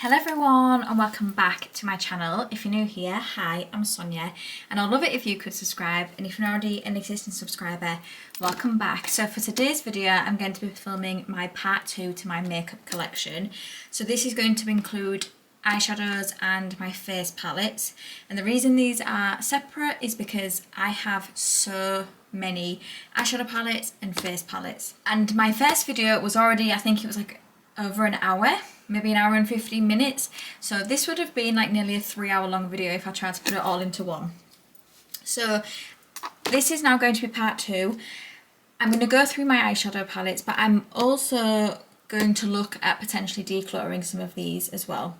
Hello everyone and welcome back to my channel. If you're new here, hi, I'm Sonia and I'd love it if you could subscribe, and if you're already an existing subscriber, welcome back. So for today's video I'm going to be filming my part 2 to my makeup collection. So this is going to include eyeshadows and my face palettes, and the reason these are separate is because I have so many eyeshadow palettes and face palettes, and my first video was already, I think it was like over an hour, maybe an hour and 15 minutes. So this would have been like nearly a 3-hour long video if I tried to put it all into one. So this is now going to be part 2. I'm going to go through my eyeshadow palettes, but I'm also going to look at potentially decluttering some of these as well.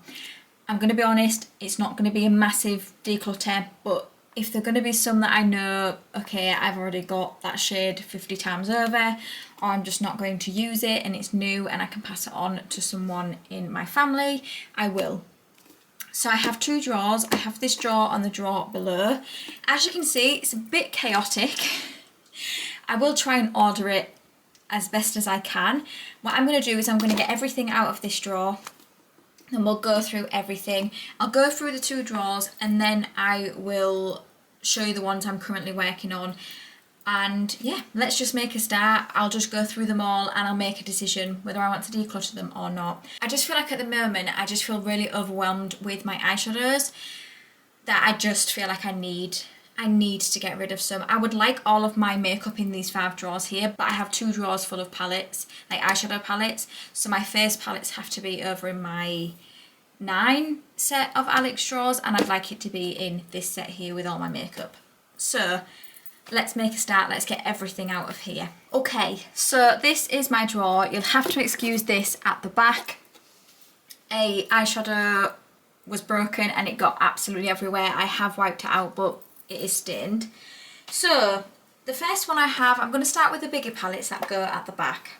I'm going to be honest, it's not going to be a massive declutter, but if they're going to be some that I know, okay, I've already got that shade 50 times over, or I'm just not going to use it and it's new and I can pass it on to someone in my family, I will. So I have 2 drawers. I have this drawer and the drawer below. As you can see, it's a bit chaotic. I will try and order it as best as I can. What I'm going to do is I'm going to get everything out of this drawer and we'll go through everything. I'll go through the 2 drawers and then I will show you the ones I'm currently working on. And yeah, let's just make a start. I'll just go through them all and I'll make a decision whether I want to declutter them or not. I just feel like at the moment, I just feel really overwhelmed with my eyeshadows that I just feel like I need to get rid of some. I would like all of my makeup in these 5 drawers here, but I have 2 drawers full of palettes, like eyeshadow palettes. So my face palettes have to be over in my 9 set of Alex drawers, and I'd like it to be in this set here with all my makeup. So let's make a start. Let's get everything out of here. Okay, so this is my drawer. You'll have to excuse this at the back. A eyeshadow was broken and it got absolutely everywhere. I have wiped it out, but it is stained. So the first one I have, I'm going to start with the bigger palettes that go at the back.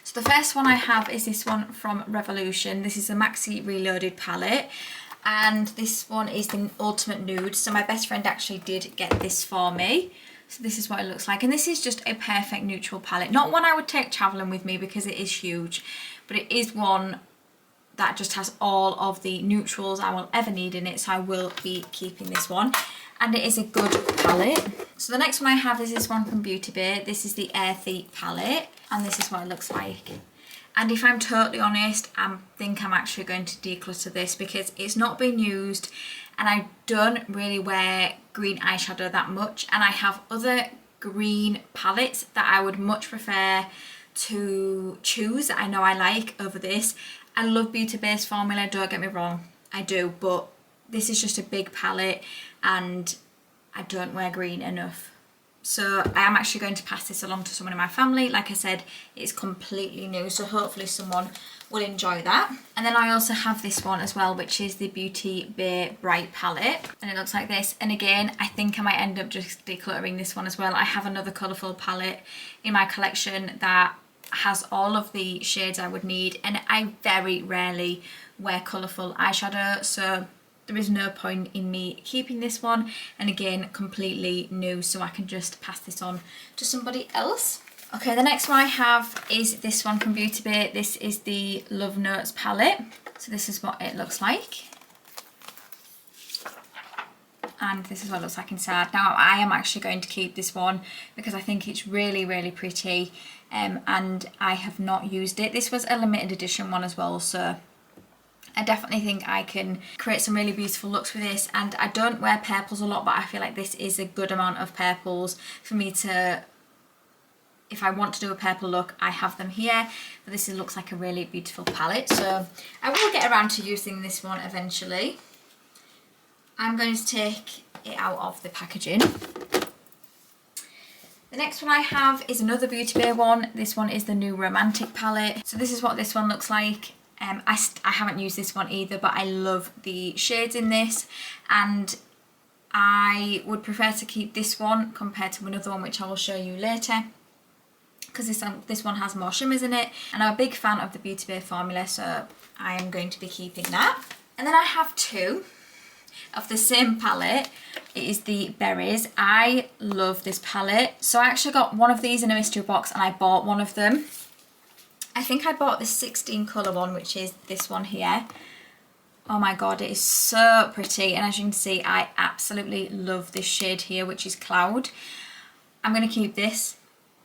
So the first one I have is this one from Revolution. This is a Maxi Reloaded palette, and this one is the Ultimate Nude. So my best friend actually did get this for me. So this is what it looks like, and this is just a perfect neutral palette. Not one I would take travelling with me because it is huge, but it is one that just has all of the neutrals I will ever need in it, so I will be keeping this one. And it is a good palette. So the next one I have is this one from Beauty Bay. This is the Earthy palette, and this is what it looks like. And if I'm totally honest, I think I'm actually going to declutter this because it's not been used and I don't really wear green eyeshadow that much, and I have other green palettes that I would much prefer to choose that I know I like over this. I love Beauty Bay's formula, don't get me wrong, I do, but this is just a big palette and I don't wear green enough. So I am actually going to pass this along to someone in my family. Like I said, it's completely new, so hopefully someone will enjoy that. And then I also have this one as well, which is the Beauty Bay Bright palette, and it looks like this. And again, I think I might end up just decluttering this one as well. I have another colourful palette in my collection that has all of the shades I would need, and I very rarely wear colourful eyeshadow, so there is no point in me keeping this one. And again, completely new, so I can just pass this on to somebody else. Okay, the next one I have is this one from Beauty Bay. This is the Love Notes palette. So this is what it looks like. And this is what it looks like inside. Now I am actually going to keep this one because I think it's really, really pretty, and I have not used it. This was a limited edition one as well, so I definitely think I can create some really beautiful looks with this. And I don't wear purples a lot, but I feel like this is a good amount of purples for me to, if I want to do a purple look, I have them here. But this looks like a really beautiful palette, so I will get around to using this one eventually. I'm going to take it out of the packaging. The next one I have is another Beauty Bay one. This one is the New Romantic palette. So this is what this one looks like. I haven't used this one either, but I love the shades in this, and I would prefer to keep this one compared to another one which I will show you later, because this one has more shimmers in it, and I'm a big fan of the Beauty Bay formula, so I am going to be keeping that. And then I have 2 of the same palette. It is the Berries. I love this palette. So I actually got one of these in a mystery box and I bought one of them. I think I bought the 16 colour one, which is this one here. Oh my god, it is so pretty, and as you can see, I absolutely love this shade here, which is Cloud. I'm going to keep this.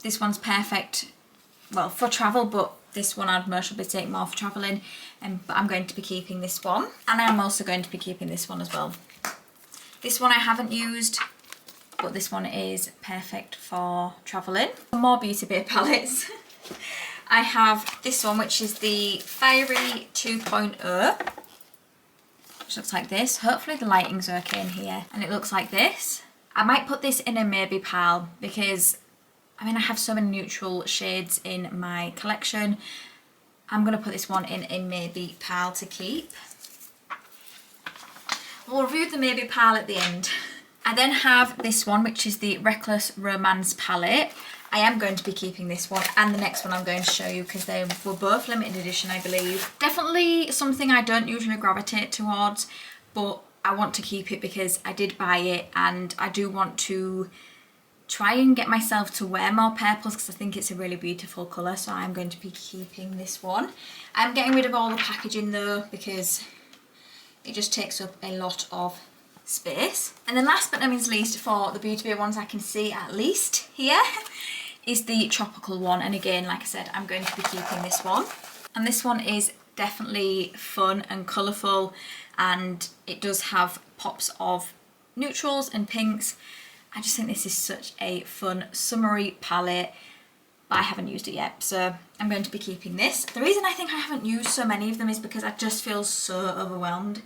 This one's perfect, well, for travel, but this one I'd most probably take more for travelling, but I'm going to be keeping this one, and I'm also going to be keeping this one as well. This one I haven't used, but this one is perfect for travelling. More Beauty Bay palettes. I have this one, which is the Fiery 2.0, which looks like this. Hopefully the lighting's okay in here. And it looks like this. I might put this in a maybe pile because, I mean, I have so many neutral shades in my collection. I'm going to put this one in a maybe pile to keep. We'll review the maybe pile at the end. I then have this one, which is the Reckless Romance palette. I am going to be keeping this one and the next one I'm going to show you because they were both limited edition, I believe. Definitely something I don't usually gravitate towards, but I want to keep it because I did buy it and I do want to try and get myself to wear more purples because I think it's a really beautiful colour, so I'm going to be keeping this one. I'm getting rid of all the packaging though because it just takes up a lot of space. And then last but not least, for the Beauty Bay ones I can see at least here, is the tropical one. And again, like I said, I'm going to be keeping this one. And this one is definitely fun and colourful, and it does have pops of neutrals and pinks. I just think this is such a fun summery palette, but I haven't used it yet, so I'm going to be keeping this. The reason I think I haven't used so many of them is because I just feel so overwhelmed,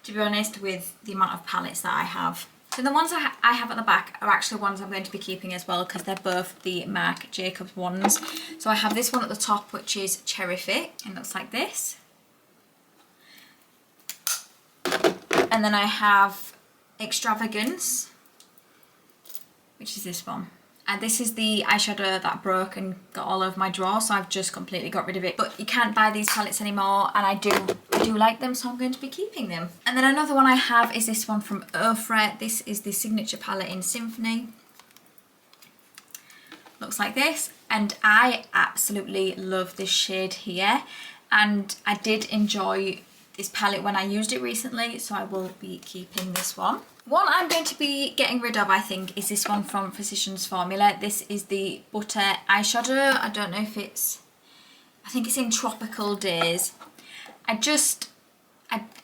to be honest, with the amount of palettes that I have. So the ones I have at the back are actually ones I'm going to be keeping as well because they're both the Marc Jacobs ones. So I have this one at the top, which is Terrific. It looks like this. And then I have Extravagance, which is this one. And this is the eyeshadow that broke and got all over my drawer, so I've just completely got rid of it. But you can't buy these palettes anymore, and I do like them, so I'm going to be keeping them. And then another one I have is this one from Ofra. This is the signature palette in Symphony. Looks like this, and I absolutely love this shade here. And I did enjoy this palette when I used it recently, so I will be keeping this one. One I'm going to be getting rid of, I think, is this one from Physicians Formula. This is the Butter eyeshadow. I don't know if it's, I think it's in Tropical Days.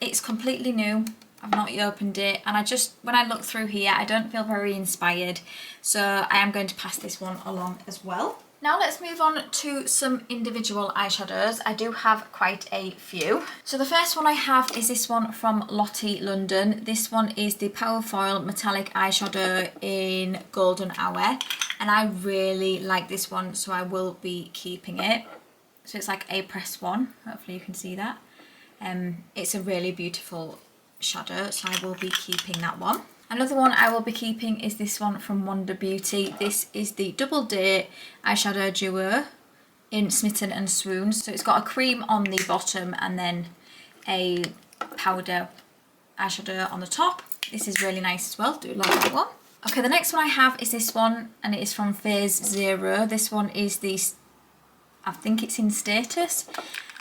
It's completely new. I've not yet opened it, and when I look through here, I don't feel very inspired. So I am going to pass this one along as well. Now let's move on to some individual eyeshadows. I do have quite a few. So the first one I have is this one from Lottie London. This one is the Powerfoil Metallic Eyeshadow in Golden Hour. And I really like this one, so I will be keeping it. So it's like a press one. Hopefully you can see that. It's a really beautiful shadow, so I will be keeping that one. Another one I will be keeping is this one from Wonder Beauty. This is the Double Date Eyeshadow Duo in Smitten and Swoon. So it's got a cream on the bottom and then a powder eyeshadow on the top. This is really nice as well. Do love that one. Okay, the next one I have is this one, and it is from Phase Zero. This one is the, I think it's in Status.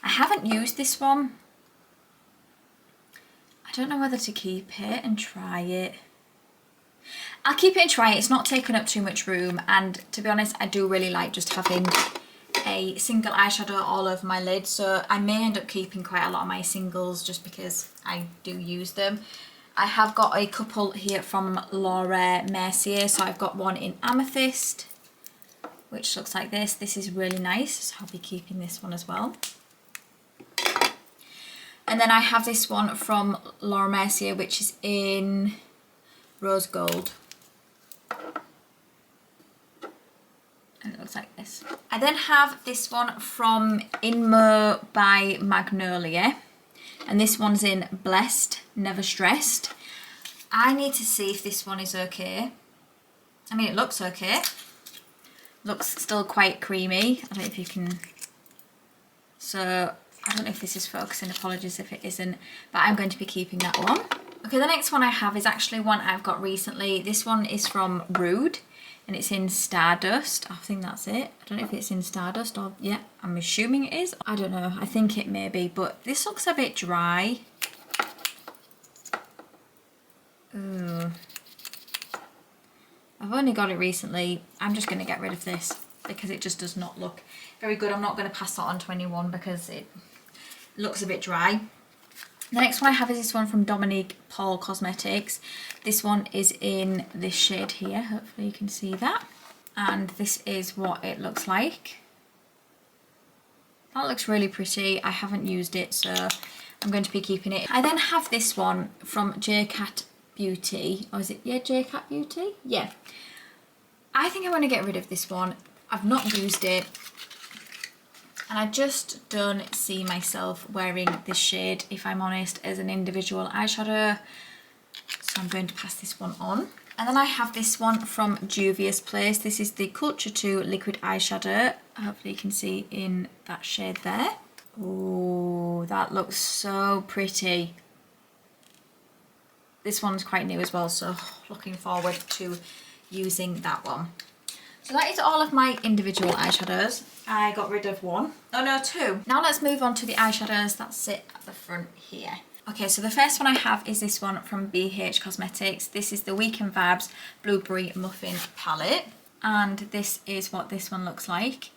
I haven't used this one. I don't know whether to keep it and try it. I'll keep it and try it. It's not taking up too much room, and to be honest, I do really like just having a single eyeshadow all over my lid, so I may end up keeping quite a lot of my singles just because I do use them. I have got a couple here from Laura Mercier, so I've got one in Amethyst, which looks like this. This is really nice, so I'll be keeping this one as well. And then I have this one from Laura Mercier, which is in Rose Gold. And it looks like this. I then have this one from Inmo by Magnolia. And this one's in Blessed, Never Stressed. I need to see if this one is okay. I mean, it looks okay. Looks still quite creamy. I don't know if you can... So, I don't know if this is focusing. Apologies if it isn't. But I'm going to be keeping that one. Okay, the next one I have is actually one I've got recently. This one is from Rude. and it's in Stardust. I think that's it. I don't know if it's in Stardust or, yeah, I'm assuming it is. I don't know, I think it may be, but this looks a bit dry. Ooh. I've only got it recently. I'm just going to get rid of this because it just does not look very good. I'm not going to pass that on to anyone because it looks a bit dry. The next one I have is this one from Dominique Paul Cosmetics. This one is in this shade here. Hopefully you can see that. And this is what it looks like. That looks really pretty. I haven't used it, so I'm going to be keeping it. I then have this one from JCat Beauty. Or is it, yeah, JCat Beauty? Yeah. I think I want to get rid of this one. I've not used it. And I just don't see myself wearing this shade, if I'm honest, as an individual eyeshadow. So I'm going to pass this one on. And then I have this one from Juvia's Place. This is the Culture 2 Liquid Eyeshadow. Hopefully you can see in that shade there. Oh, that looks so pretty. This one's quite new as well, so looking forward to using that one. So that is all of my individual eyeshadows. I got rid of one. Oh no, two. Now let's move on to the eyeshadows that sit at the front here. Okay, so the first one I have is this one from BH Cosmetics. This is the Weekend Vibes Blueberry Muffin Palette. And this is what this one looks like.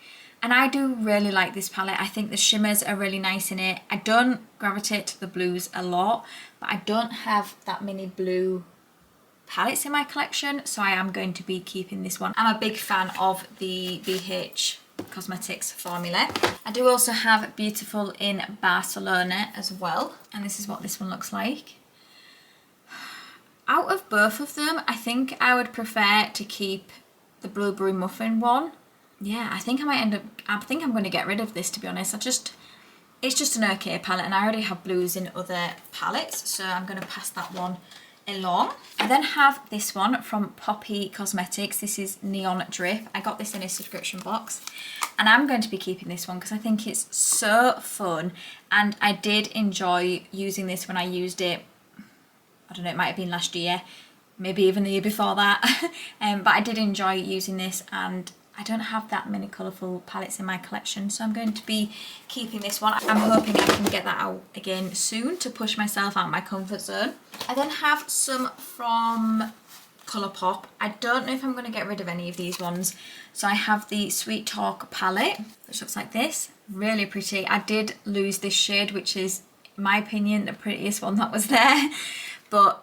And I do really like this palette. I think the shimmers are really nice in it. I don't gravitate to the blues a lot, but I don't have that many blue palettes in my collection, so I am going to be keeping this one. I'm a big fan of the BH Cosmetics formula. I do also have Beautiful in Barcelona as well, and this is what this one looks like. Out of both of them, I think I would prefer to keep the Blueberry Muffin one. Yeah, I think I might end up, I think I'm going to get rid of this, to be honest. It's just an okay palette, and I already have blues in other palettes, so I'm going to pass that one along. I then have this one from Poppy Cosmetics. This is Neon Drip. I got this in a subscription box, and I'm going to be keeping this one because I think it's so fun, and I did enjoy using this when I used it. I don't know, it might have been last year, maybe even the year before that. But I did enjoy using this, and I don't have that many colourful palettes in my collection, so I'm going to be keeping this one. I'm hoping I can get that out again soon to push myself out of my comfort zone. I then have some from Colourpop. I don't know if I'm going to get rid of any of these ones. So I have the Sweet Talk palette, which looks like this. Really pretty. I did lose this shade, which is, in my opinion, the prettiest one that was there. But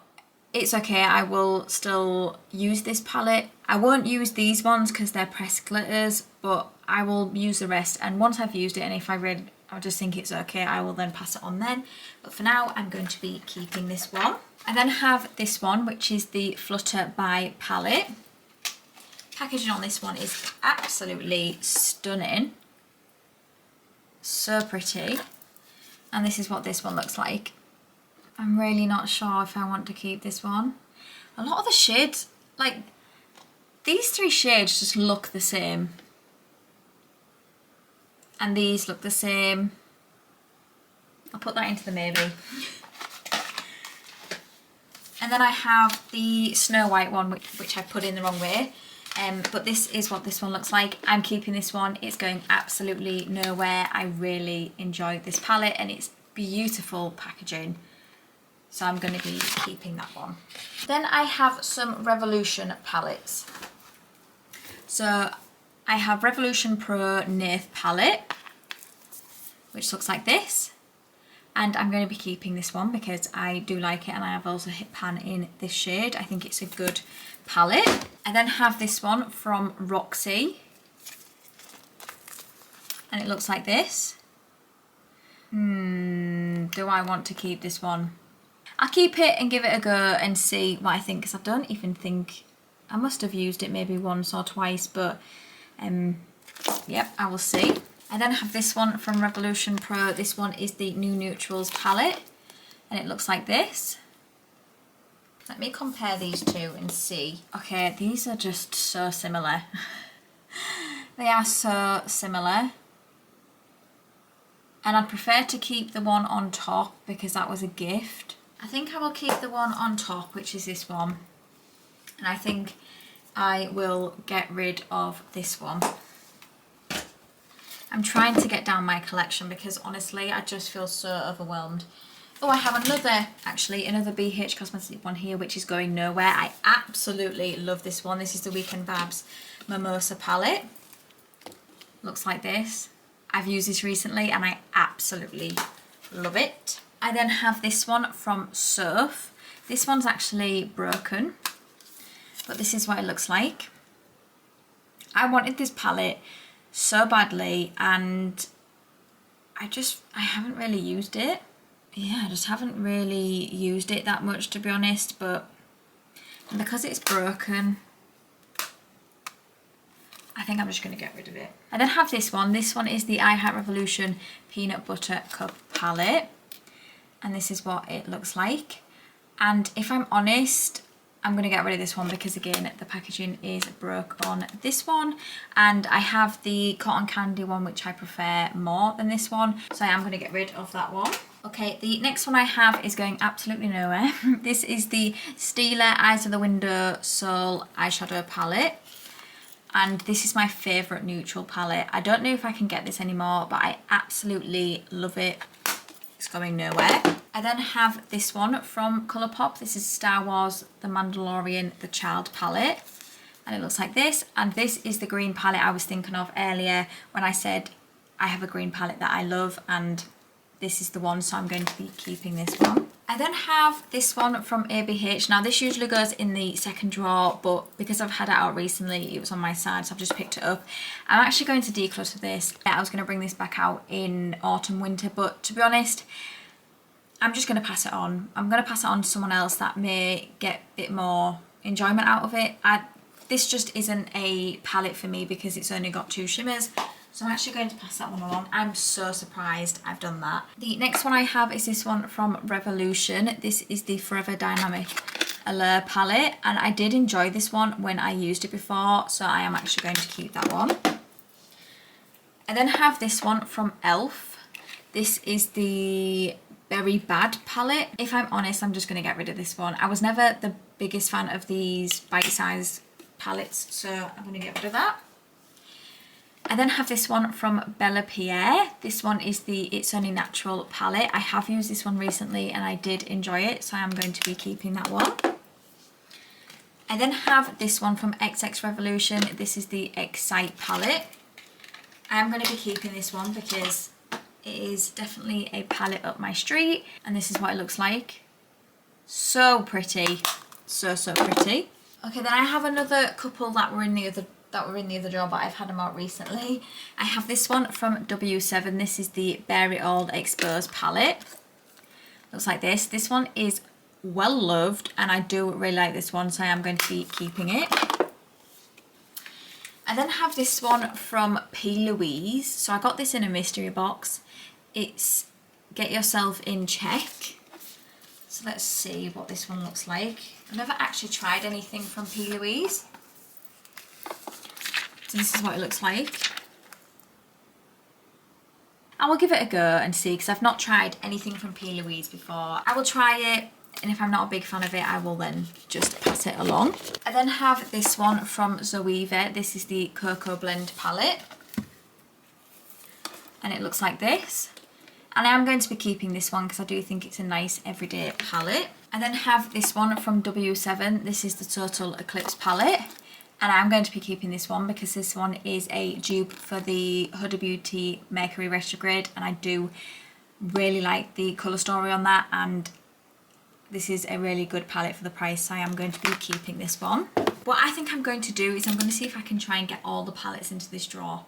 it's okay, I will still use this palette. I won't use these ones because they're pressed glitters, but I will use the rest. And once I've used it, and if I just think it's okay, I will then pass it on then. But for now, I'm going to be keeping this one. I then have this one, which is the Flutter by palette. Packaging on this one is absolutely stunning. So pretty. And this is what this one looks like. I'm really not sure if I want to keep this one. A lot of the shades, like these three shades just look the same. And these look the same. I'll put that into the maybe. And then I have the Snow White one, which I put in the wrong way. But this is what this one looks like. I'm keeping this one. It's going absolutely nowhere. I really enjoyed this palette, and it's beautiful packaging. So I'm going to be keeping that one. Then I have some Revolution palettes. So I have Revolution Pro Nath palette, which looks like this. And I'm going to be keeping this one because I do like it, and I have also hit pan in this shade. I think it's a good palette. I then have this one from Roxy, and it looks like this. Do I want to keep this one? I'll keep it and give it a go and see what I think, because I don't even think, I must have used it maybe once or twice, but yep, I will see. I then have this one from Revolution Pro. This one is the New Neutrals palette, and it looks like this. Let me compare these two and see. Okay, these are just so similar. They are so similar. And I'd prefer to keep the one on top because that was a gift. I think I will keep the one on top, which is this one. And I think I will get rid of this one. I'm trying to get down my collection because honestly I just feel so overwhelmed. Oh, I have another BH Cosmetics one here which is going nowhere. I absolutely love this one. This is the Weekend Vibes Mimosa palette. Looks like this. I've used this recently and I absolutely love it. I then have this one from Surf. This one's actually broken, but this is what it looks like. I wanted this palette so badly and I haven't really used it. Yeah, I just haven't really used it that much, to be honest, but because it's broken, I think I'm just going to get rid of it. I then have this one. This one is the I Heart Revolution Peanut Butter Cup palette, and this is what it looks like. And if I'm honest, I'm going to get rid of this one because again the packaging is broke on this one, and I have the Cotton Candy one which I prefer more than this one, so I am going to get rid of that one. Okay, the next one I have is going absolutely nowhere. This is the Stila Eyes of the Window Soul eyeshadow palette, and this is my favourite neutral palette. I don't know if I can get this anymore, but I absolutely love it. It's going nowhere. I then have this one from Colourpop. This is Star Wars The Mandalorian The Child palette, and it looks like this. And this is the green palette I was thinking of earlier when I said I have a green palette that I love, and this is the one, so I'm going to be keeping this one. I then have this one from ABH. Now this usually goes in the second drawer, but because I've had it out recently, it was on my side, so I've just picked it up. I'm actually going to declutter this. I was going to bring this back out in autumn, winter, but to be honest, I'm just going to pass it on. I'm going to pass it on to someone else that may get a bit more enjoyment out of it. This just isn't a palette for me because it's only got 2 shimmers. So I'm actually going to pass that one along. I'm so surprised I've done that. The next one I have is this one from Revolution. This is the Forever Dynamic Allure palette, and I did enjoy this one when I used it before, so I am actually going to keep that one. I then have this one from Elf. This is the Very Bad palette. If I'm honest, I'm just going to get rid of this one. I was never the biggest fan of these bite-sized palettes, so I'm going to get rid of that. I then have this one from Bella Pierre. This one is the It's Only Natural palette. I have used this one recently and I did enjoy it, so I am going to be keeping that one. I then have this one from XX Revolution. This is the Excite palette. I am going to be keeping this one because it is definitely a palette up my street, and this is what it looks like. So pretty. So pretty. Okay, then I have another couple that were in the other drawer, but I've had them out recently. I have this one from W7. This is the Bare It All Exposed palette. Looks like this. This one is well loved and I do really like this one, so I am going to be keeping it. I then have this one from P. Louise. So I got this in a mystery box. It's Get Yourself in Check. So let's see what this one looks like. I've never actually tried anything from P. Louise. So this is what it looks like. I will give it a go and see, because I've not tried anything from P. Louise before. I will try it, and if I'm not a big fan of it, I will then just pass it along. I then have this one from Zoeva. This is the Cocoa Blend palette. And it looks like this. And I am going to be keeping this one because I do think it's a nice everyday palette. I then have this one from W7. This is the Total Eclipse palette. And I'm going to be keeping this one because this one is a dupe for the Huda Beauty Mercury Retrograde, and I do really like the colour story on that, and this is a really good palette for the price, so I am going to be keeping this one. What I think I'm going to do is I'm going to see if I can try and get all the palettes into this drawer.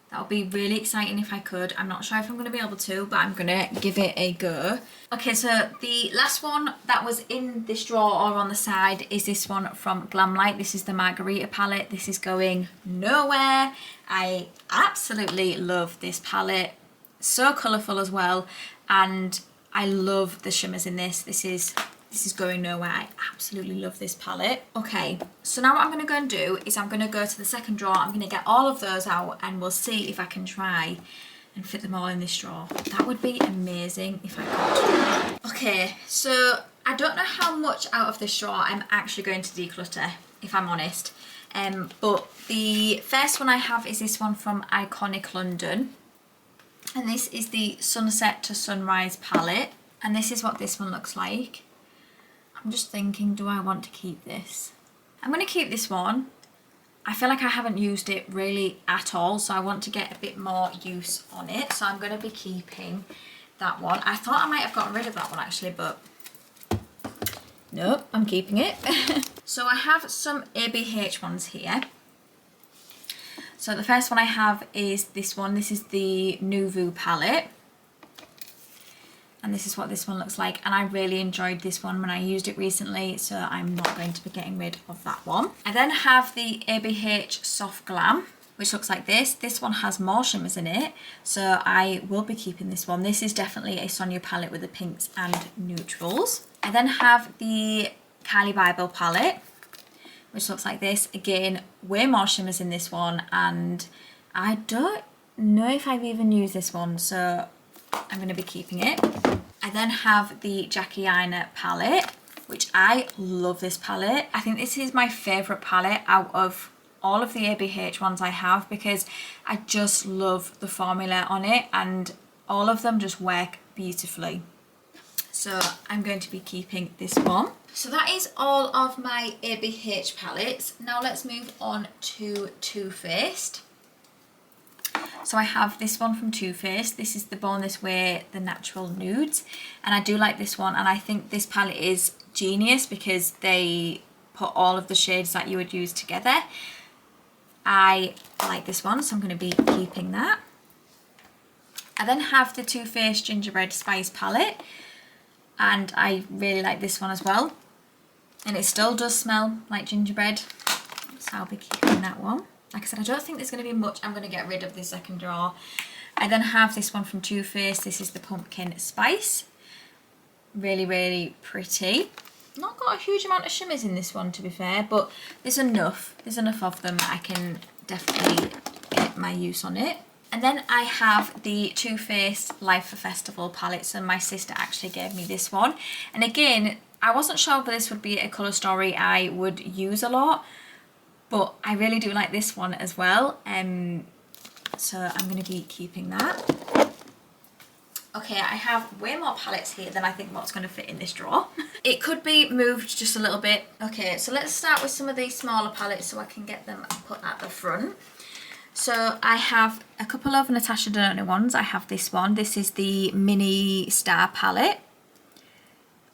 That would be really exciting if I could. I'm not sure if I'm going to be able to, but I'm going to give it a go. Okay, so the last one that was in this drawer or on the side is this one from Glamlight. This is the Margarita palette. This is going nowhere. I absolutely love this palette. So colourful as well, and I love the shimmers in this. This is going nowhere. I absolutely love this palette. Okay, so now what I'm going to go and do is I'm going to go to the second drawer. I'm going to get all of those out and we'll see if I can try and fit them all in this drawer. That would be amazing if I could. Okay, so I don't know how much out of this drawer I'm actually going to declutter, if I'm honest. But the first one I have is this one from Iconic London. And this is the Sunset to Sunrise palette. And this is what this one looks like. I'm just thinking, do I want to keep this? I'm going to keep this one. I feel like I haven't used it really at all, so I want to get a bit more use on it. So I'm going to be keeping that one. I thought I might have gotten rid of that one actually, but nope, I'm keeping it. So I have some ABH ones here. So the first one I have is this one. This is the Nouveau palette. And this is what this one looks like. And I really enjoyed this one when I used it recently, so I'm not going to be getting rid of that one. I then have the ABH Soft Glam, which looks like this. This one has more shimmers in it, so I will be keeping this one. This is definitely a Sonia palette with the pinks and neutrals. I then have the Kylie Bible palette, which looks like this. Again, way more shimmers in this one, and I don't know if I've even used this one, so I'm going to be keeping it. I then have the Jackie Aina palette, which I love this palette. I think this is my favourite palette out of all of the ABH ones I have, because I just love the formula on it and all of them just work beautifully. So I'm going to be keeping this one. So that is all of my ABH palettes. Now let's move on to Too Faced. So I have this one from Too Faced. This is the Born This Way, the Natural Nudes. And I do like this one, and I think this palette is genius because they put all of the shades that you would use together. I like this one, so I'm going to be keeping that. I then have the Too Faced Gingerbread Spice palette, and I really like this one as well. And it still does smell like gingerbread, so I'll be keeping that one. Like I said, I don't think there's going to be much I'm going to get rid of this second drawer. I then have this one from Too Faced. This is the Pumpkin Spice. Really, really pretty. Not got a huge amount of shimmers in this one, to be fair, but there's enough. There's enough of them that I can definitely get my use on it. And then I have the Too Faced Life for Festival palette. So my sister actually gave me this one. And again, I wasn't sure whether this would be a colour story I would use a lot, but I really do like this one as well. So I'm going to be keeping that. Okay, I have way more palettes here than I think what's going to fit in this drawer. It could be moved just a little bit. Okay, so let's start with some of these smaller palettes so I can get them put at the front. So I have a couple of Natasha Denona ones. I have this one. This is the Mini Star palette.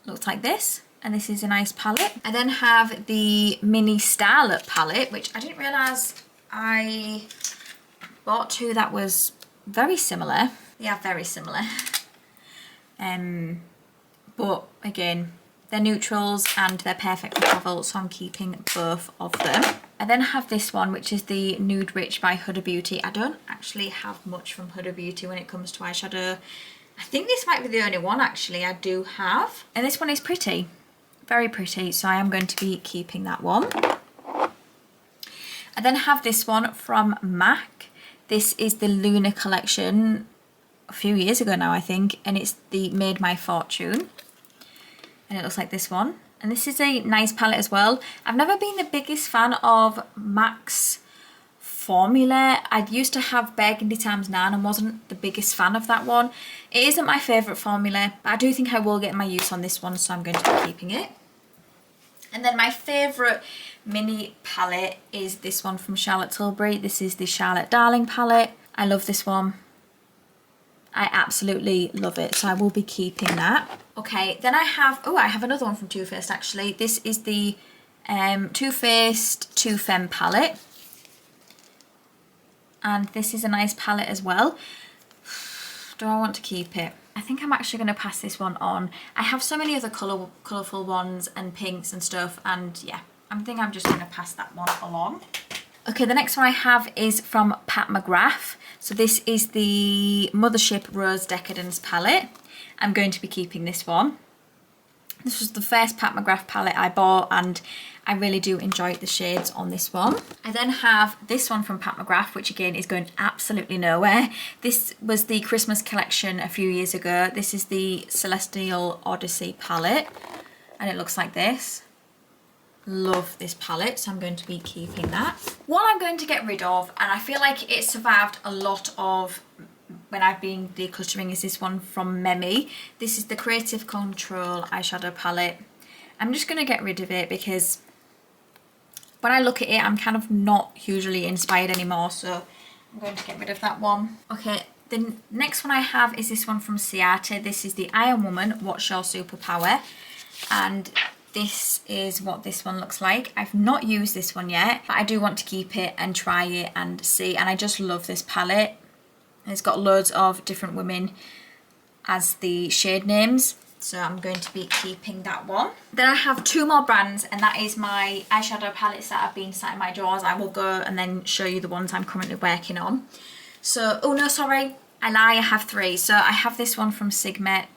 Looks like this. And this is a nice palette. I then have the Mini Starlet palette, which I didn't realise I bought two that was very similar. They are very similar. But again, they're neutrals and they're perfect for travel, so I'm keeping both of them. I then have this one, which is the Nude Rich by Huda Beauty. I don't actually have much from Huda Beauty when it comes to eyeshadow. I think this might be the only one actually I do have. And this one is pretty. Very pretty, so I am going to be keeping that one. I then have this one from MAC. This is the Luna collection a few years ago now, I think, and it's the Made My Fortune. And it looks like this one. And this is a nice palette as well. I've never been the biggest fan of MAC's formula. I used to have Burgundy Times 9 and wasn't the biggest fan of that one. It isn't my favourite formula, but I do think I will get my use on this one, so I'm going to be keeping it. And then my favourite mini palette is this one from Charlotte Tilbury. This is the Charlotte Darling palette. I love this one. I absolutely love it, so I will be keeping that. Okay, then I have another one from Too Faced actually. This is the Too Faced Too Femme palette. And this is a nice palette as well. Do I want to keep it? I think I'm actually going to pass this one on. I have so many other colourful ones and pinks and stuff, and yeah, I think I'm just going to pass that one along. Okay, the next one I have is from Pat McGrath. So this is the Mothership Rose Decadence palette. I'm going to be keeping this one. This was the first Pat McGrath palette I bought, and I really do enjoy the shades on this one. I then have this one from Pat McGrath, which again is going absolutely nowhere. This was the Christmas collection a few years ago. This is the Celestial Odyssey palette. and it looks like this. Love this palette, so I'm going to be keeping that. What I'm going to get rid of, and I feel like it survived a lot of when I've been decluttering, is this one from Memi. This is the Creative Control eyeshadow palette. I'm just going to get rid of it because when I look at it, I'm kind of not hugely inspired anymore, so I'm going to get rid of that one. Okay, the next one I have is this one from Ciate. This is the Iron Woman, What's Your Superpower? And this is what this one looks like. I've not used this one yet, but I do want to keep it and try it and see. And I just love this palette. It's got loads of different women as the shade names, so I'm going to be keeping that one. Then I have two more brands, and that is my eyeshadow palettes that have been sat in my drawers. I will go and then show you the ones I'm currently working on. So, oh no, sorry, I lie, I have three. So I have this one from Sigma.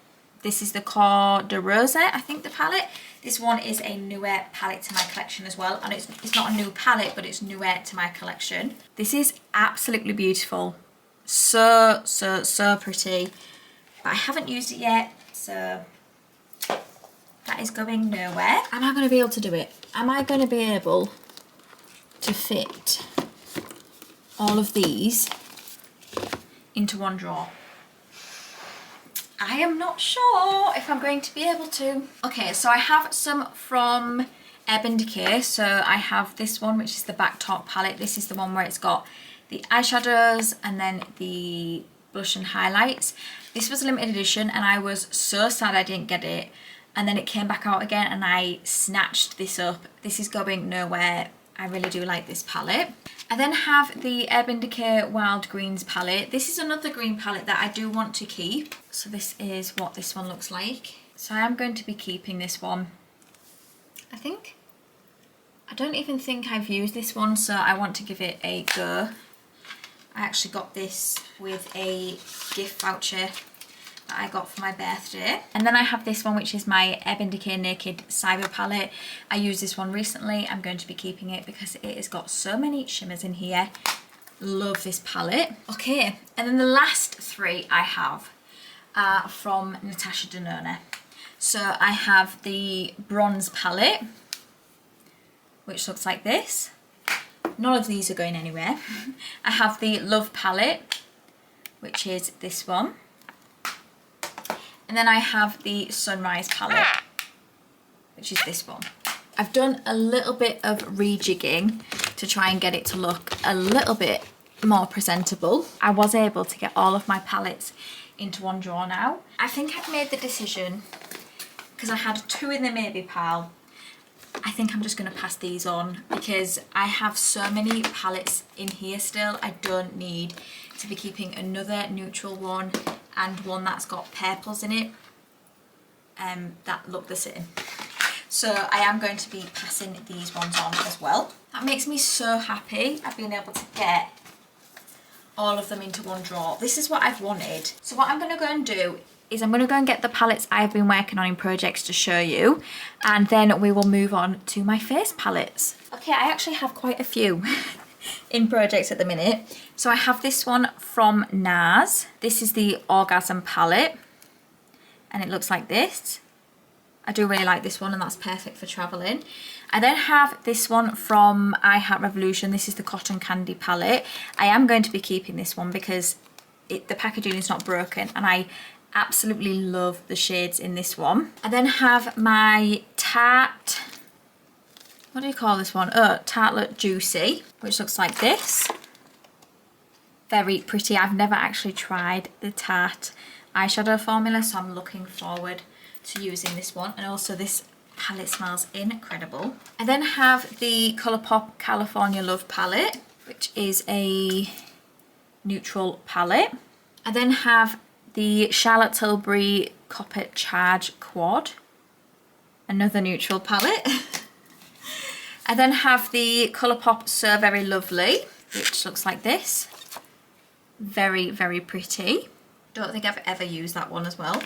This is the Cor de Rose, I think, the palette. This one is a newer palette to my collection as well, and it's not a new palette, but it's newer to my collection. This is absolutely beautiful. So pretty, but I haven't used it yet, so that is going nowhere. Am I going to be able to do it? Am I going to be able to fit all of these into one drawer? I am not sure if I'm going to be able to. Okay, so I have some from Urban Decay. So I have this one, which is the Back Top palette. This is the one where it's got the eyeshadows and then the blush and highlights. This was a limited edition and I was so sad I didn't get it, and then it came back out again and I snatched this up. This is going nowhere. I really do like this palette. I then have the Urban Decay Wild Greens palette. This is another green palette that I do want to keep. So this is what this one looks like. So I am going to be keeping this one, I think. I don't even think I've used this one, so I want to give it a go. I actually got this with a gift voucher that I got for my birthday. And then I have this one, which is my Urban Decay Naked Cyber palette. I used this one recently. I'm going to be keeping it because it has got so many shimmers in here. Love this palette. Okay, and then the last three I have are from Natasha Denona. So I have the Bronze palette, which looks like this. None of these are going anywhere. I have the Love palette, which is this one. And then I have the Sunrise palette, which is this one. I've done a little bit of rejigging to try and get it to look a little bit more presentable. I was able to get all of my palettes into one drawer now. I think I've made the decision, because I had two in the maybe pile, I think I'm just going to pass these on because I have so many palettes in here still. I don't need to be keeping another neutral one and one that's got purples in it that look the same. So I am going to be passing these ones on as well. That makes me so happy. I've been able to get all of them into one drawer. This is what I've wanted. So what I'm going to go and do is I'm going to go and get the palettes I've been working on in projects to show you, and then we will move on to my face palettes. Okay, I actually have quite a few in projects at the minute. So I have this one from NARS. This is the Orgasm palette, and it looks like this. I do really like this one, and that's perfect for traveling. I then have this one from I Heart Revolution. This is the Cotton Candy palette. I am going to be keeping this one because the packaging is not broken, and I absolutely love the shades in this one. I then have my Tarte, what do you call this one? Oh, Tartelette Juicy, which looks like this. Very pretty. I've never actually tried the Tarte eyeshadow formula, so I'm looking forward to using this one. And also this palette smells incredible. I then have the Colourpop California Love palette, which is a neutral palette. I then have the Charlotte Tilbury Copper Charge Quad, another neutral palette. I then have the Colourpop So Very Lovely, which looks like this. Very, very pretty. Don't think I've ever used that one as well.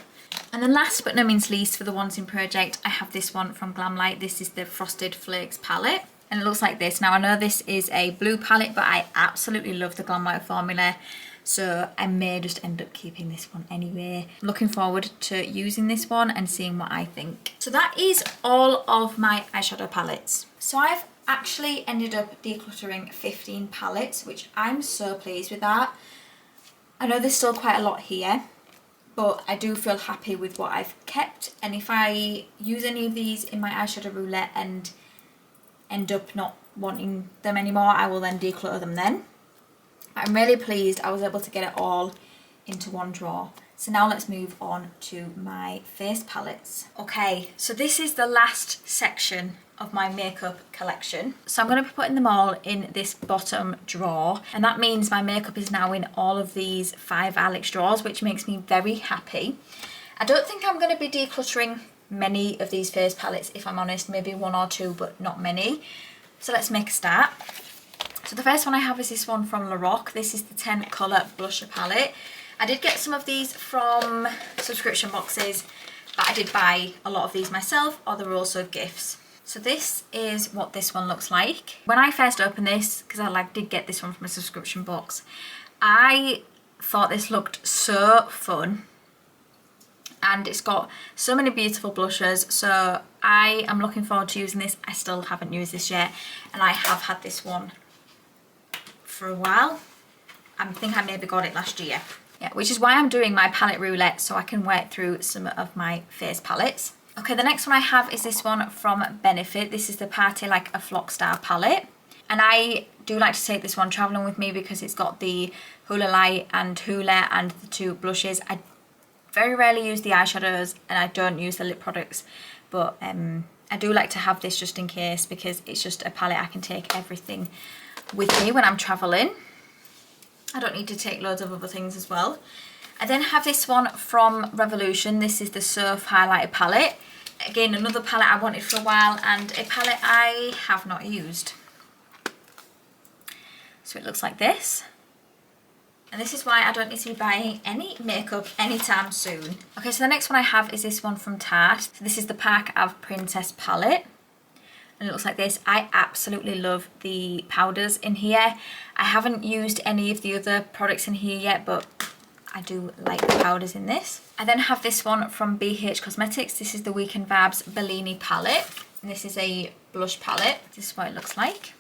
And then last but no means least, for the ones in project, I have this one from Glamlight. This is the Frosted Flakes palette, and it looks like this. Now I know this is a blue palette, but I absolutely love the Glamlight formula. so I may just end up keeping this one anyway. Looking forward to using this one and seeing what I think. So that is all of my eyeshadow palettes. So I've actually ended up decluttering 15 palettes, which I'm so pleased with that. I know there's still quite a lot here, but I do feel happy with what I've kept, and if I use any of these in my eyeshadow roulette and end up not wanting them anymore, I will then declutter them then. I'm really pleased I was able to get it all into one drawer. So now let's move on to my face palettes. Okay, so this is the last section of my makeup collection. So I'm going to be putting them all in this bottom drawer, and that means my makeup is now in all of these 5 Alex drawers, which makes me very happy. I don't think I'm going to be decluttering many of these face palettes, if I'm honest, maybe 1 or 2, but not many. So let's make a start. So the first one I have is this one from Lorac. This is the 10 colour blusher palette. I did get some of these from subscription boxes, but I did buy a lot of these myself, or there were also gifts. So this is what this one looks like. When I first opened this, because I did get this one from a subscription box, I thought this looked so fun. And it's got so many beautiful blushes, so I am looking forward to using this. I still haven't used this yet, and I have had this one for a while. I think I maybe got it last year. Yeah, which is why I'm doing my palette roulette, so I can work through some of my face palettes. Okay, the next one I have is this one from Benefit. This is the Party Like a Flock Star palette. And I do like to take this one travelling with me because it's got the Hoola Light and Hoola and the 2 blushes. I very rarely use the eyeshadows and I don't use the lip products, but I do like to have this just in case, because it's just a palette I can take everything with me when I'm travelling. I don't need to take loads of other things as well. I then have this one from Revolution. This is the Surf Highlighter palette. Again, another palette I wanted for a while and a palette I have not used. So it looks like this. And this is why I don't need to be buying any makeup anytime soon. Okay, so the next one I have is this one from Tarte. So this is the Park Ave Princess palette. And it looks like this. I absolutely love the powders in here. I haven't used any of the other products in here yet, but I do like the powders in this. I then have this one from BH Cosmetics. This is the Weekend Vibes Bellini palette. And this is a blush palette. This is what it looks like.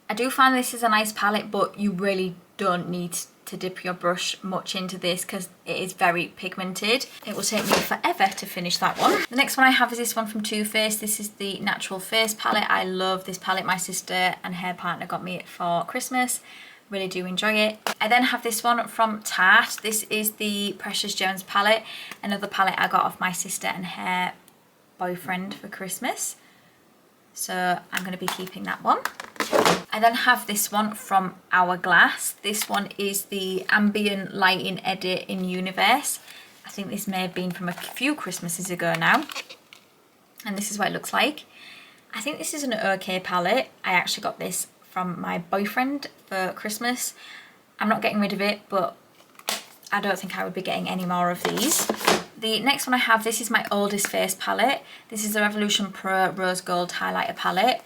I do find this is a nice palette, but you really don't need to dip your brush much into this because it is very pigmented. It will take me forever to finish that one. The next one I have is this one from Too Faced. This is the Natural Face palette. I love this palette. My sister and her partner got me it for Christmas. Really do enjoy it. I then have this one from Tarte. This is the Precious Gems palette. Another palette I got off my sister and her boyfriend for Christmas. So I'm going to be keeping that one. I then have this one from Hourglass. This one is the Ambient Lighting Edit in Universe. I think this may have been from a few Christmases ago now. And this is what it looks like. I think this is an okay palette. I actually got this from my boyfriend for Christmas. I'm not getting rid of it, but I don't think I would be getting any more of these. The next one I have, this is my oldest face palette. This is the Revolution Pro Rose Gold Highlighter palette.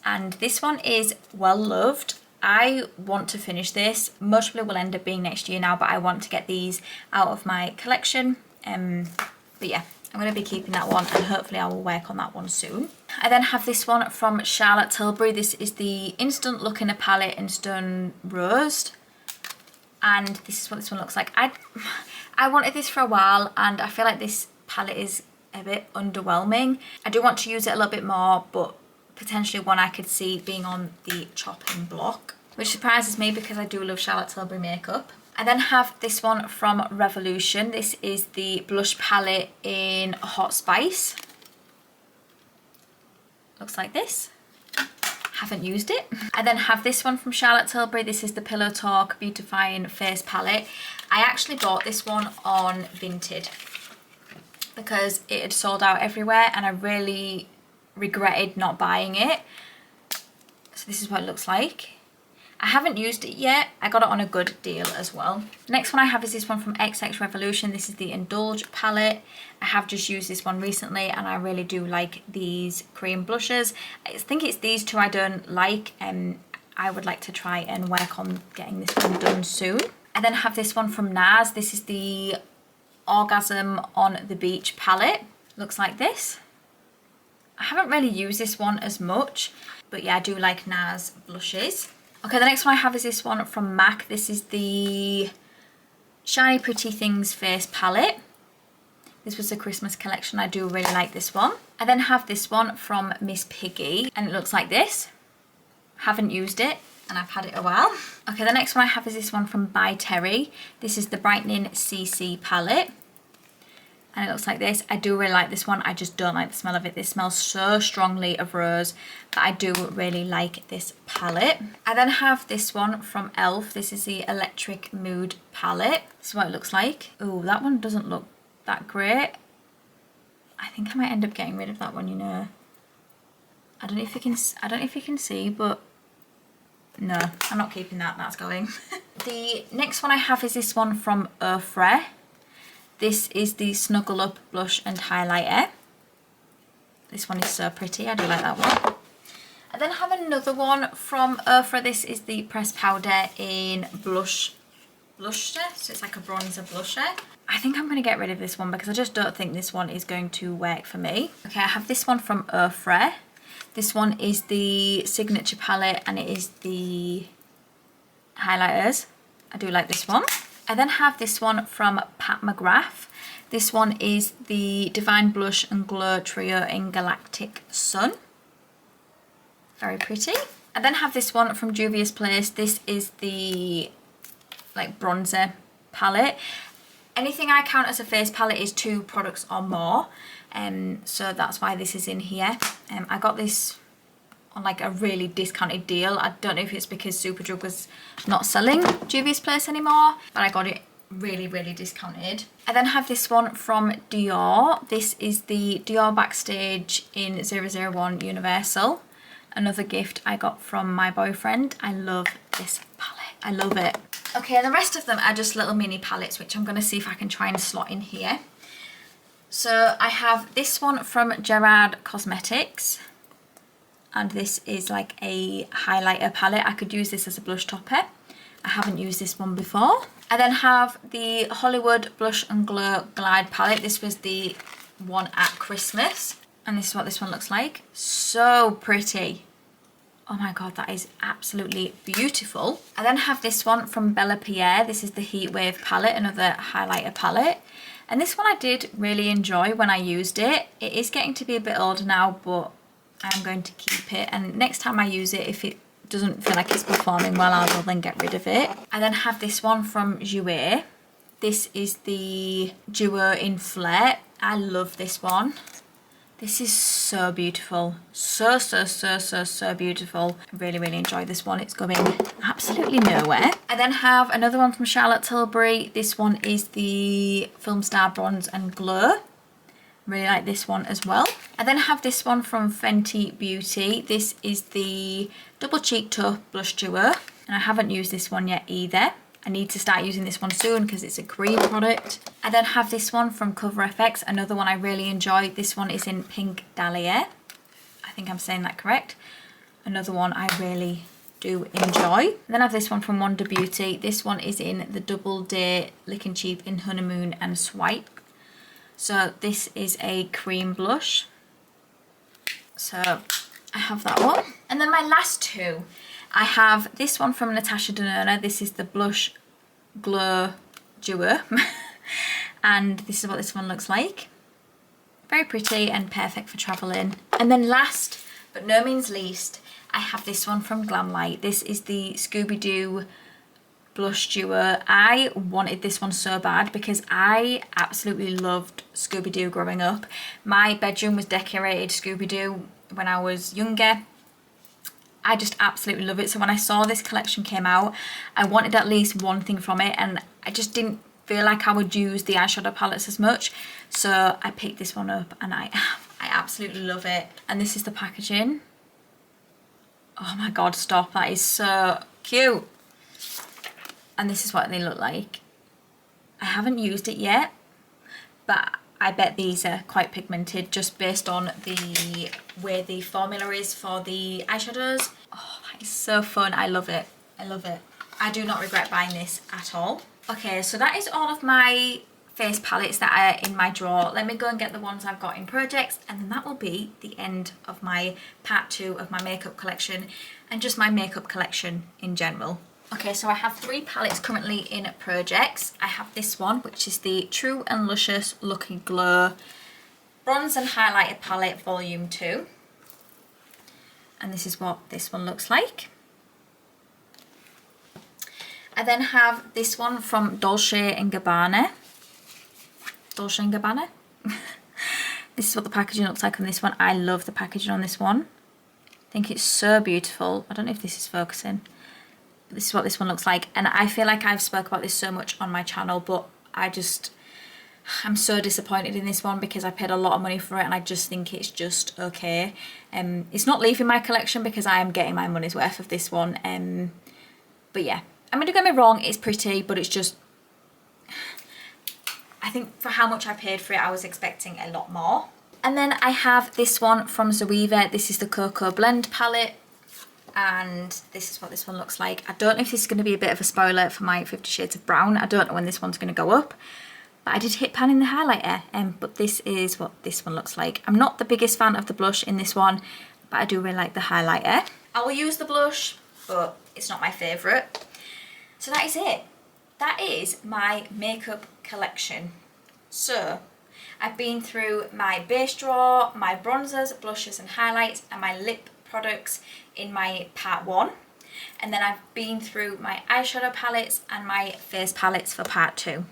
And this one is well loved. I want to finish this. Most probably will end up being next year now, but I want to get these out of my collection. But yeah, I'm going to be keeping that one and hopefully I will work on that one soon. I then have this one from Charlotte Tilbury. This is the Instant Look in a Palette in Stone Rose. And this is what this one looks like. I wanted this for a while and I feel like this palette is a bit underwhelming. I do want to use it a little bit more, but potentially one I could see being on the chopping block, which surprises me because I do love Charlotte Tilbury makeup. I then have this one from Revolution. This is the blush palette in Hot Spice. Looks like this. Haven't used it. I then have this one from Charlotte Tilbury. This is the Pillow Talk Beautifying Face palette. I actually bought this one on Vinted because it had sold out everywhere and I really regretted not buying it. So this is what it looks like. I haven't used it yet. I got it on a good deal as well. Next one I have is this one from XX Revolution. This is the Indulge palette. I have just used this one recently and I really do like these cream blushes. I think it's these two I don't like and I would like to try and work on getting this one done soon. I then have this one from NARS. This is the Orgasm on the Beach palette. Looks like this. I haven't really used this one as much, but yeah, I do like NARS blushes. Okay, the next one I have is this one from MAC. This is the Shiny Pretty Things Face palette. This was the Christmas collection. I do really like this one. I then have this one from Miss Piggy, and it looks like this. Haven't used it, and I've had it a while. Okay, the next one I have is this one from By Terry. This is the Brightening CC palette. And it looks like this. I do really like this one. I just don't like the smell of it. This smells so strongly of rose, but I do really like this palette. I then have this one from e.l.f. This is the Electric Mood palette. This is what it looks like. Oh, that one doesn't look that great. I think I might end up getting rid of that one, you know. I don't know if you can see, but no, I'm not keeping that. That's going. The next one I have is this one from Ofra. This is the Snuggle Up Blush and Highlighter. This one is so pretty. I do like that one. I then have another one from Ofra. This is the pressed powder in blusher. So it's like a bronzer blusher. I think I'm going to get rid of this one because I just don't think this one is going to work for me. Okay, I have this one from Ofra. This one is the Signature palette and it is the highlighters. I do like this one. I then have this one from Pat McGrath. This one is the Divine Blush and Glow Trio in Galactic Sun. Very pretty. I then have this one from Juvia's Place. This is the like bronzer palette. Anything I count as a face palette is 2 products or more. So that's why this is in here. I got this on like a really discounted deal. I don't know if it's because Superdrug was not selling Juvia's Place anymore, but I got it really, really discounted. I then have this one from Dior. This is the Dior Backstage in 001 Universal. Another gift I got from my boyfriend. I love this palette. I love it. Okay, and the rest of them are just little mini palettes, which I'm going to see if I can try and slot in here. So I have this one from Gerard Cosmetics. And this is like a highlighter palette. I could use this as a blush topper. I haven't used this one before. I then have the Hollywood Blush and Glow Glide palette. This was the one at Christmas. And this is what this one looks like. So pretty. Oh my god, that is absolutely beautiful. I then have this one from Bella Pierre. This is the Heatwave palette, another highlighter palette. And this one I did really enjoy when I used it. It is getting to be a bit older now, but I'm going to keep it. And next time I use it, if it doesn't feel like it's performing well, I will then get rid of it. I then have this one from Jouer. This is the Duo in Flare. I love this one. This is so beautiful. So beautiful. I really, really enjoy this one. It's going absolutely nowhere. I then have another one from Charlotte Tilbury. This one is the Film Star Bronze and Glow. Really like this one as well. I then have this one from Fenty Beauty. This is the Double Cheek Toe Blush Duo. And I haven't used this one yet either. I need to start using this one soon because it's a cream product. I then have this one from Cover FX, another one I really enjoy. This one is in Pink Dahlia. I think I'm saying that correct. Another one I really do enjoy. And then I have this one from Wonder Beauty. This one is in the Double Day Lick and Cheap in Honeymoon and Swipe. So this is a cream blush. So I have that one. And then my last two, I have this one from Natasha Denona. This is the Blush Glow Duo. And this is what this one looks like. Very pretty and perfect for traveling. And then last but no means least, I have this one from Glamlight. This is the Scooby-Doo Blush Duo. I wanted this one so bad because I absolutely loved Scooby-Doo growing up. My bedroom was decorated Scooby-Doo when I was younger. I just absolutely love it. So when I saw this collection came out, I wanted at least one thing from it, and I just didn't feel like I would use the eyeshadow palettes as much. So I picked this one up and I absolutely love it. And this is the packaging. Oh my god, stop. That is so cute. And this is what they look like. I haven't used it yet, but I bet these are quite pigmented just based on the way the formula is for the eyeshadows. Oh, that is so fun. I love it. I love it. I do not regret buying this at all. Okay, so that is all of my face palettes that are in my drawer. Let me go and get the ones I've got in projects, and then that will be the end of my part 2 of my makeup collection and just my makeup collection in general. Okay, so I have 3 palettes currently in projects. I have this one, which is the True and Luscious Lucky Glow Bronze and Highlighter Palette Volume 2. And this is what this one looks like. I then have this one from Dolce & Gabbana. Dolce & Gabbana. This is what the packaging looks like on this one. I love the packaging on this one. I think it's so beautiful. I don't know if this is focusing. But this is what this one looks like. And I feel like I've spoke about this so much on my channel, but I'm so disappointed in this one because I paid a lot of money for it and I just think it's just okay. It's not leaving my collection because I am getting my money's worth of this one. But yeah, I mean, don't get me wrong, it's pretty, but it's just, I think for how much I paid for it, I was expecting a lot more. And then I have this one from Zoeva. This is the Cocoa Blend palette. And this is what this one looks like. I don't know if this is going to be a bit of a spoiler for my 50 Shades of Brown. I don't know when this one's going to go up. But I did hit pan in the highlighter. But this is what this one looks like. I'm not the biggest fan of the blush in this one, but I do really like the highlighter. I will use the blush, but it's not my favourite. So that is it. That is my makeup collection. So I've been through my base drawer, my bronzers, blushes and highlights, and my lip products in my part 1. And then I've been through my eyeshadow palettes and my face palettes for part 2.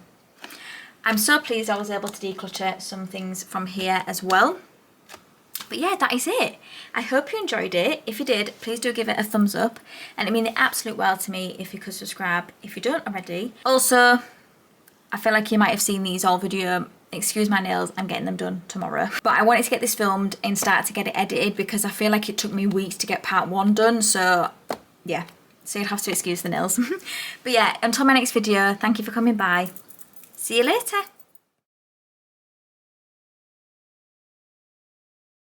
I'm so pleased I was able to declutter some things from here as well. But yeah, that is it. I hope you enjoyed it. If you did, please do give it a thumbs up. And it means the absolute world to me if you could subscribe if you don't already. Also, I feel like you might have seen these all video. Excuse my nails, I'm getting them done tomorrow. But I wanted to get this filmed and start to get it edited because I feel like it took me weeks to get part 1 done. So yeah, so you'd have to excuse the nails. But yeah, until my next video, thank you for coming by. See you later.